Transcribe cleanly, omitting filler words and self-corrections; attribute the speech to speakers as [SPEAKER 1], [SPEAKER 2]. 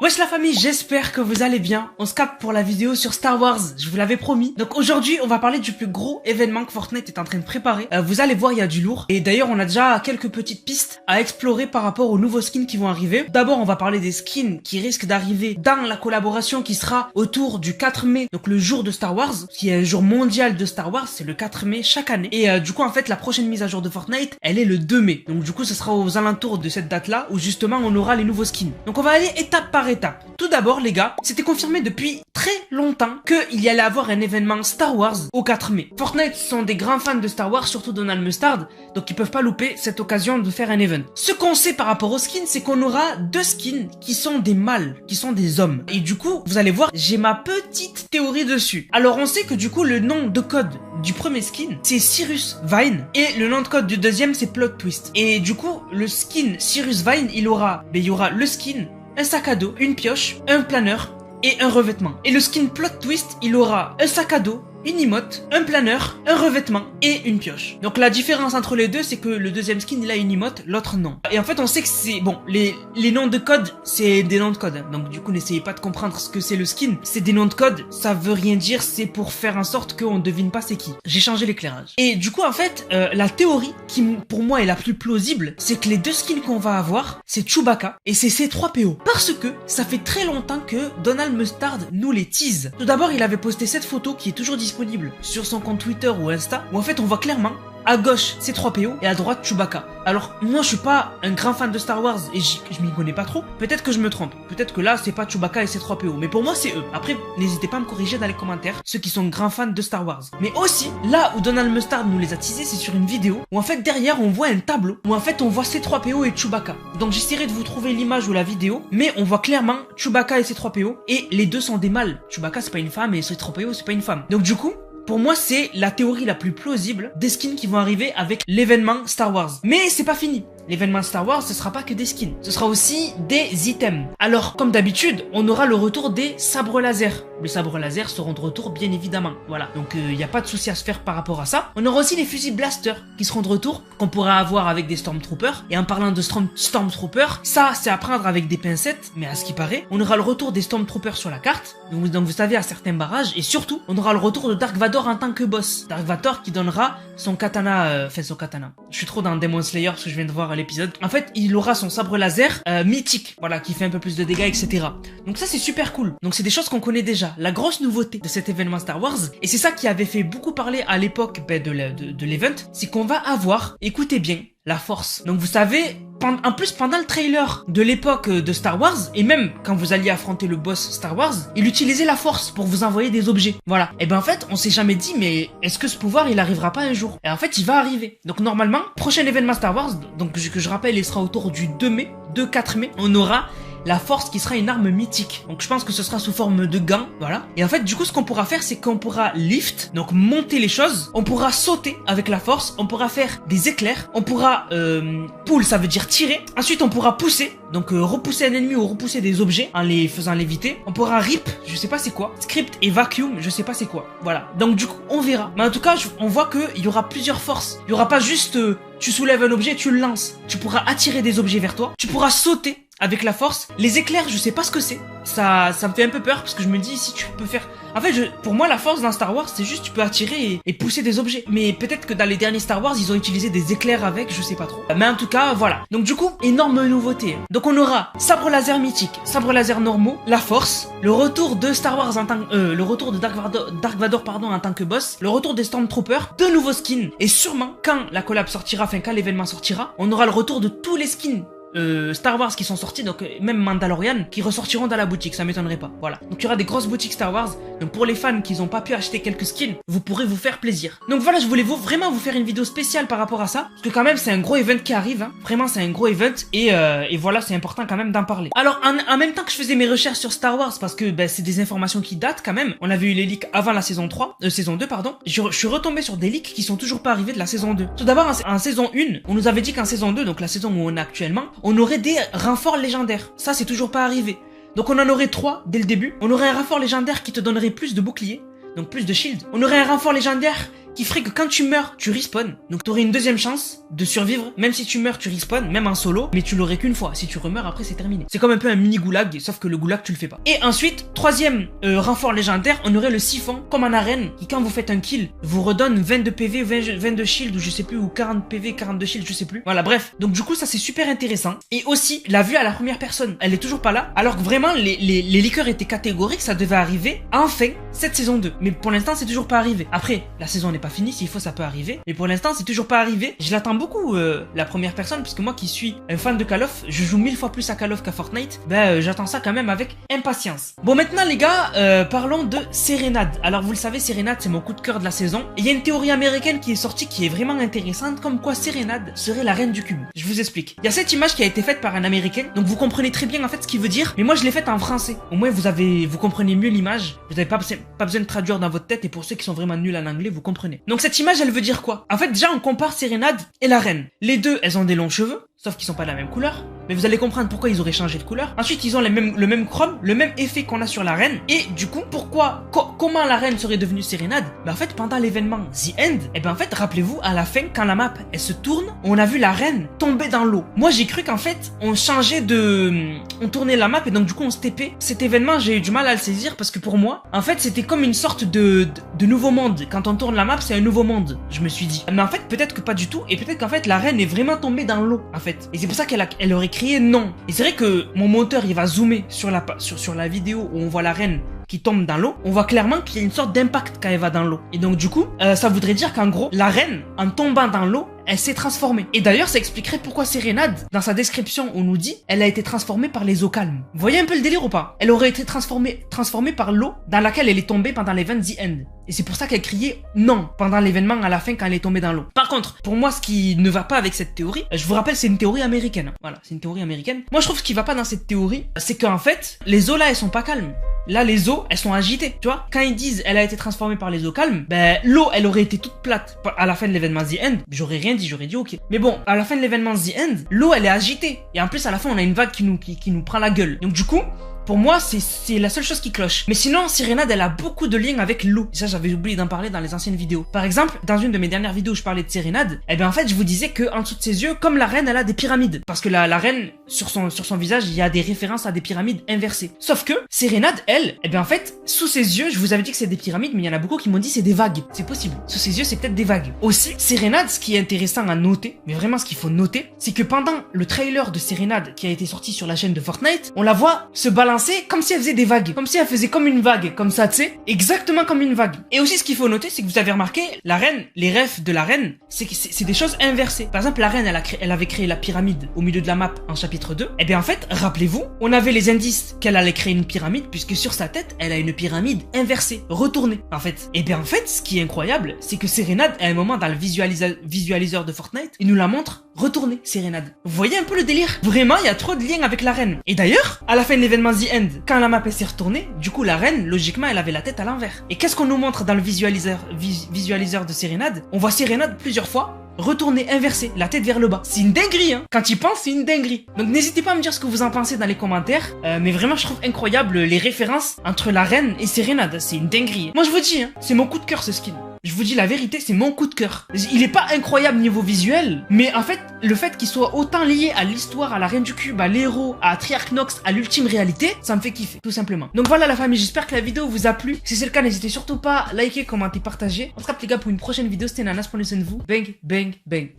[SPEAKER 1] Wesh la famille, j'espère que vous allez bien. On se capte pour la vidéo sur Star Wars, je vous l'avais promis. Donc aujourd'hui, on va parler du plus gros événement que Fortnite est en train de préparer. Vous allez voir, il y a du lourd. Et d'ailleurs, on a déjà quelques petites pistes à explorer par rapport aux nouveaux skins qui vont arriver. D'abord, on va parler des skins qui risquent d'arriver dans la collaboration qui sera autour du 4 mai, donc le jour de Star Wars, qui est un jour mondial de Star Wars, c'est le 4 mai chaque année. Et du coup, en fait, la prochaine mise à jour de Fortnite, elle est le 2 mai. Donc du coup, ce sera aux alentours de cette date-là où justement on aura les nouveaux skins. Donc on va aller étape par étape. Tout d'abord les gars, c'était confirmé depuis très longtemps qu'il y allait avoir un événement Star Wars au 4 mai. Fortnite sont des grands fans de Star Wars, surtout Donald Mustard, donc ils peuvent pas louper cette occasion de faire un event. Ce qu'on sait par rapport aux skins, c'est qu'on aura deux skins qui sont des mâles, qui sont des hommes. Et du coup, vous allez voir, j'ai ma petite théorie dessus. Alors on sait que du coup, le nom de code du premier skin, c'est Cyrus Vine, et le nom de code du deuxième, c'est Plot Twist. Et du coup, le skin Cyrus Vine, il y aura le skin, un sac à dos, une pioche, un planeur et un revêtement. Et le skin Plot Twist, il aura un sac à dos, une emote, un planeur, un revêtement et une pioche. Donc la différence entre les deux, c'est que le deuxième skin, il a une emote, l'autre non. Et en fait, on sait que c'est... Bon, les noms de code, c'est des noms de code. Donc du coup, n'essayez pas de comprendre ce que c'est le skin. C'est des noms de code, ça veut rien dire, c'est pour faire en sorte qu'on devine pas c'est qui. J'ai changé l'éclairage. Et du coup, en fait, la théorie qui, pour moi, est la plus plausible, c'est que les deux skins qu'on va avoir, c'est Chewbacca et c'est C3PO. Parce que ça fait très longtemps que Donald Mustard nous les tease. Tout d'abord, il avait posté cette photo qui est toujours disponible sur son compte Twitter ou Insta, où en fait on voit clairement à gauche c'est C3PO et à droite Chewbacca. Alors moi je suis pas un grand fan de Star Wars et je m'y connais pas trop. Peut-être que je me trompe. Peut-être que là c'est pas Chewbacca et C3PO. Mais pour moi c'est eux. Après n'hésitez pas à me corriger dans les commentaires ceux qui sont grands fans de Star Wars. Mais aussi là où Donald Mustard nous les a teasés, c'est sur une vidéo où en fait derrière on voit un tableau où en fait on voit C3PO et Chewbacca. Donc j'essaierai de vous trouver l'image ou la vidéo, mais on voit clairement Chewbacca et C3PO et les deux sont des mâles. Chewbacca c'est pas une femme et C3PO c'est pas une femme. Donc du coup pour moi, c'est la théorie la plus plausible des skins qui vont arriver avec l'événement Star Wars. Mais c'est pas fini. L'événement Star Wars, ce sera pas que des skins. Ce sera aussi des items. Alors, comme d'habitude, on aura le retour des sabres laser. Les sabres laser seront de retour, bien évidemment. Voilà. Donc, il n'y a pas de souci à se faire par rapport à ça. On aura aussi les fusils blaster qui seront de retour, qu'on pourra avoir avec des Stormtroopers. Et en parlant de Stormtroopers, ça, c'est à prendre avec des pincettes. Mais à ce qui paraît, on aura le retour des Stormtroopers sur la carte. Donc vous savez, à certains barrages. Et surtout, on aura le retour de Dark Vador en tant que boss. Dark Vador qui donnera son katana, son katana. Je suis trop dans Demon Slayer parce que je viens de voir l'épisode. En fait, il aura son sabre laser mythique, voilà, qui fait un peu plus de dégâts, etc. Donc ça, c'est super cool. Donc c'est des choses qu'on connaît déjà. La grosse nouveauté de cet événement Star Wars, et c'est ça qui avait fait beaucoup parler à l'époque de l'event, c'est qu'on va avoir, écoutez bien, la force. Donc vous savez, en plus pendant le trailer de l'époque de Star Wars, et même quand vous alliez affronter le boss Star Wars, il utilisait la force pour vous envoyer des objets. Voilà. Et ben en fait, on s'est jamais dit, mais est-ce que ce pouvoir, il arrivera pas un jour? Et en fait, il va arriver. Donc normalement, prochain événement Star Wars, donc que je rappelle, il sera autour du 2 mai, 2-4 mai, on aura la force qui sera une arme mythique. Donc je pense que ce sera sous forme de gants, voilà. Et en fait, du coup, ce qu'on pourra faire, c'est qu'on pourra lift, donc monter les choses. On pourra sauter avec la force. On pourra faire des éclairs. On pourra pull, ça veut dire tirer. Ensuite, on pourra pousser, donc repousser un ennemi ou repousser des objets en les faisant léviter. On pourra rip, je sais pas c'est quoi. Script et vacuum, je sais pas c'est quoi. Voilà. Donc du coup, on verra. Mais en tout cas, on voit que il y aura plusieurs forces. Il y aura pas juste tu soulèves un objet, tu le lances. Tu pourras attirer des objets vers toi. Tu pourras sauter avec la force. Les éclairs, je sais pas ce que c'est. Ça me fait un peu peur parce que je me dis si tu peux faire... En fait, pour moi, la force dans Star Wars, c'est juste tu peux attirer et pousser des objets. Mais peut-être que dans les derniers Star Wars, ils ont utilisé des éclairs avec, je sais pas trop. Mais en tout cas, voilà. Donc du coup, énorme nouveauté. Donc on aura sabre laser mythique, sabre laser normaux, la force, le retour de Star Wars en tant le retour de Dark Vador pardon en tant que boss, le retour des Stormtroopers, de nouveaux skins et sûrement quand la collab sortira, enfin quand l'événement sortira, on aura le retour de tous les skins Star Wars qui sont sortis, donc même Mandalorian qui ressortiront dans la boutique, ça m'étonnerait pas. Voilà. Donc il y aura des grosses boutiques Star Wars. Donc pour les fans qui n'ont pas pu acheter quelques skins, vous pourrez vous faire plaisir. Donc voilà, je voulais vraiment vous faire une vidéo spéciale par rapport à ça, parce que quand même c'est un gros event qui arrive, hein. Vraiment c'est un gros event et voilà, c'est important quand même d'en parler. Alors en même temps que je faisais mes recherches sur Star Wars, parce que c'est des informations qui datent quand même, on avait eu les leaks avant la saison 3, saison 2 pardon, je suis retombé sur des leaks qui sont toujours pas arrivés de la saison 2. Tout d'abord en saison 1, on nous avait dit qu'en saison 2, donc la saison où on est actuellement, on aurait des renforts légendaires. Ça c'est toujours pas arrivé. Donc on en aurait 3 dès le début. On aurait un renfort légendaire qui te donnerait plus de boucliers, donc plus de shield. On aurait un renfort légendaire qui ferait que quand tu meurs, tu respawn. Donc t'aurais une deuxième chance de survivre, même si tu meurs, tu respawn, même en solo, mais tu l'aurais qu'une fois. Si tu remeurs, après c'est terminé. C'est comme un peu un mini goulag, sauf que le goulag tu le fais pas. Et ensuite, troisième renfort légendaire, on aurait le siphon, comme en arène, qui quand vous faites un kill, vous redonne 22 PV, 22 shield, ou je sais plus, ou 40 PV, 42 shield, je sais plus. Voilà, bref. Donc du coup, ça c'est super intéressant. Et aussi, la vue à la première personne, elle est toujours pas là, alors que vraiment, les leakers étaient catégoriques, ça devait arriver enfin cette saison 2. Mais pour l'instant, c'est toujours pas arrivé. Après, la saison n'est pas finie, s'il faut, ça peut arriver. Mais pour l'instant, c'est toujours pas arrivé. Je l'attends beaucoup, la première personne, puisque moi qui suis un fan de Call of, je joue 1000 fois plus à Call of qu'à Fortnite. J'attends ça quand même avec impatience. Bon, maintenant les gars, parlons de Serenade. Alors vous le savez, Serenade c'est mon coup de cœur de la saison. Et il y a une théorie américaine qui est sortie qui est vraiment intéressante, comme quoi Serenade serait la reine du cube. Je vous explique. Il y a cette image qui a été faite par un américain, donc vous comprenez très bien en fait ce qu'il veut dire. Mais moi je l'ai faite en français. Au moins vous comprenez mieux l'image. Vous n'avez pas besoin de traduire dans votre tête, et pour ceux qui sont vraiment nuls en anglais, vous comprenez. Donc cette image elle veut dire quoi? En fait déjà on compare Serenade et la reine. Les deux elles ont des longs cheveux, sauf qu'ils sont pas de la même couleur. Mais vous allez comprendre pourquoi ils auraient changé de couleur. Ensuite, ils ont le même chrome, le même effet qu'on a sur la reine. Et du coup, comment la reine serait devenue Serenade? En fait, pendant l'événement The End, en fait, rappelez-vous, à la fin, quand la map, elle se tourne, on a vu la reine tomber dans l'eau. Moi, j'ai cru qu'en fait, on tournait la map et donc du coup, on se TP. Cet événement, j'ai eu du mal à le saisir parce que pour moi, en fait, c'était comme une sorte de nouveau monde. Quand on tourne la map, c'est un nouveau monde, je me suis dit. Mais en fait, peut-être que pas du tout. Et peut-être qu'en fait, la reine est vraiment tombée dans l'eau, en fait. Et c'est pour ça qu'elle aurait crié non. Et c'est vrai que mon moteur il va zoomer sur la vidéo où on voit la reine qui tombe dans l'eau. On voit clairement qu'il y a une sorte d'impact quand elle va dans l'eau. Et donc du coup, ça voudrait dire qu'en gros, la reine, en tombant dans l'eau, elle s'est transformée. Et d'ailleurs, ça expliquerait pourquoi Serenade, dans sa description, on nous dit, elle a été transformée par les eaux calmes. Vous voyez un peu le délire ou pas? Elle aurait été transformée par l'eau dans laquelle elle est tombée pendant l'event The End. Et c'est pour ça qu'elle criait non pendant l'événement à la fin quand elle est tombée dans l'eau. Par contre, pour moi, ce qui ne va pas avec cette théorie, je vous rappelle, c'est une théorie américaine. Voilà, c'est une théorie américaine. Moi, je trouve ce qui va pas dans cette théorie, c'est qu'en fait, les eaux là, elles sont pas calmes. Là, les eaux, elles sont agitées, tu vois. Quand ils disent elle a été transformée par les eaux calmes, l'eau, elle aurait été toute plate à la fin de l'événement The End. J'aurais rien dit, j'aurais dit ok. Mais bon, à la fin de l'événement The End, l'eau, elle est agitée. Et en plus, à la fin, on a une vague qui nous prend la gueule. Donc du coup, pour moi, c'est la seule chose qui cloche. Mais sinon, Serenade, elle a beaucoup de liens avec l'eau. Ça, j'avais oublié d'en parler dans les anciennes vidéos. Par exemple, dans une de mes dernières vidéos où je parlais de Serenade, en fait, je vous disais que en dessous de ses yeux, comme la reine, elle a des pyramides. Parce que la reine, sur son visage, il y a des références à des pyramides inversées. Sauf que Serenade, elle, en fait, sous ses yeux, je vous avais dit que c'est des pyramides, mais il y en a beaucoup qui m'ont dit c'est des vagues. C'est possible. Sous ses yeux, c'est peut-être des vagues. Aussi, Serenade, ce qui est intéressant à noter, mais vraiment ce qu'il faut noter, c'est que pendant le trailer de Serenade qui a été sorti sur la chaîne de Fortnite, on la voit se balancer comme si elle faisait des vagues, comme si elle faisait comme une vague, comme ça, tu sais, exactement comme une vague. Et aussi, ce qu'il faut noter, c'est que vous avez remarqué, la reine, les refs de la reine, c'est des choses inversées. Par exemple, la reine, elle avait créé la pyramide au milieu de la map en chapitre 2. En fait, rappelez-vous, on avait les indices qu'elle allait créer une pyramide, puisque sur sa tête, elle a une pyramide inversée, retournée, en fait. En fait, ce qui est incroyable, c'est que Serenade, à un moment dans le visualiseur de Fortnite, il nous la montre retourner, Serenade. Vous voyez un peu le délire? Vraiment, il y a trop de liens avec la reine. Et d'ailleurs, à la fin de l'événement The End, quand la map s'est retournée, du coup, la reine, logiquement, elle avait la tête à l'envers. Et qu'est-ce qu'on nous montre dans le visualiseur de Serenade? On voit Serenade plusieurs fois retourner, inverser, la tête vers le bas. C'est une dinguerie, hein. Quand il pense, c'est une dinguerie. Donc n'hésitez pas à me dire ce que vous en pensez dans les commentaires. Mais vraiment, je trouve incroyable les références entre la reine et Serenade. C'est une dinguerie. Moi, je vous dis, hein, c'est mon coup de cœur ce skin. Je vous dis la vérité, c'est mon coup de cœur. Il est pas incroyable niveau visuel, mais en fait, le fait qu'il soit autant lié à l'histoire, à la Reine du Cube, à l'héros, à Treyarch Nox, à l'ultime réalité, ça me fait kiffer, tout simplement. Donc voilà la famille, j'espère que la vidéo vous a plu. Si c'est le cas, n'hésitez surtout pas à liker, commenter, partager. On se capte les gars pour une prochaine vidéo. C'était Nanas, prenez soin de vous. Bang, bang, bang.